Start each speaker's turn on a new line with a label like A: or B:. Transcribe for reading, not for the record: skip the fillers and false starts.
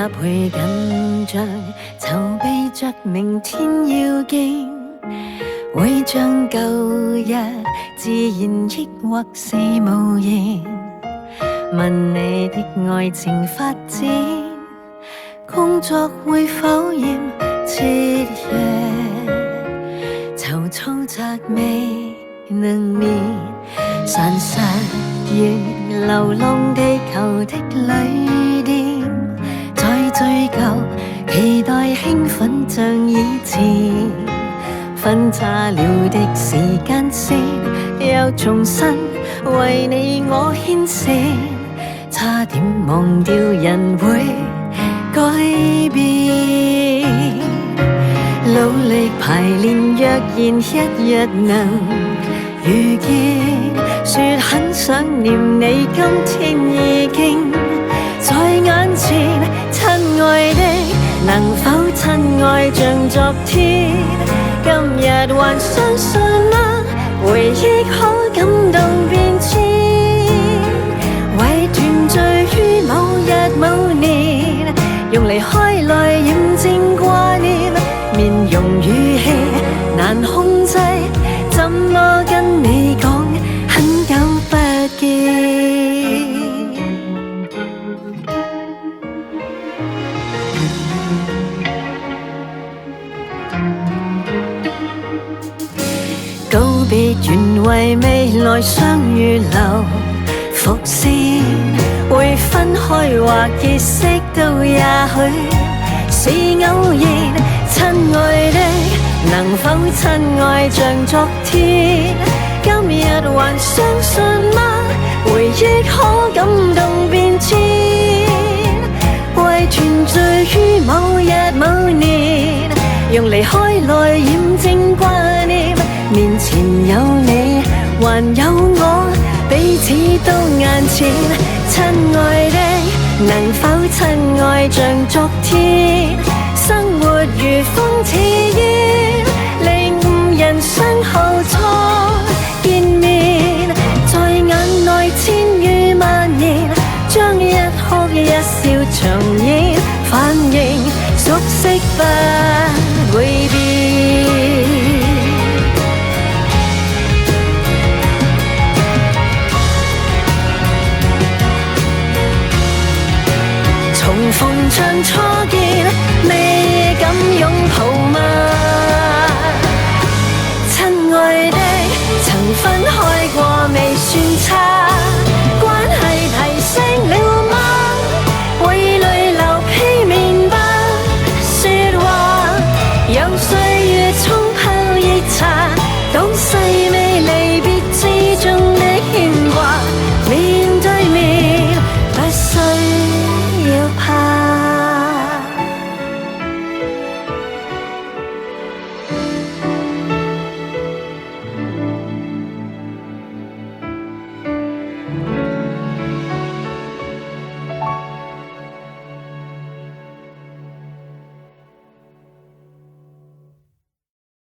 A: 倍緊張，籌備着明天要見，會將舊日自然抑或是無言。問你的愛情發展，工作會否厭徹夜？躊躇着未能眠，散失於流浪地球的旅店，再追究期待興奮像以前，分岔了的時間線，又重新為你我牽線，差點忘掉人會改變。努力排練，若然一日能遇見，說很想念你，今天已經在眼前。親愛的，能否親愛像昨天？今日還相信嗎？回憶可感動變遷，為團聚於某日某年，用離開來驗證掛念，面容語氣難控制，怎麼跟你講很久不見？告別原為未來相遇留伏線，會分開或結識都也許是偶然。親愛的，能否親愛像昨天？今日還相信嗎？回憶可感動變遷，為團聚於某日某年，用離開來驗證掛念，面前有你還有我，彼此都眼前。親愛的，能否親愛像昨天？生活如風似煙，領悟人生後初見面，在眼內千與萬年，將一哭一笑重演，反應熟悉不會變。重逢像初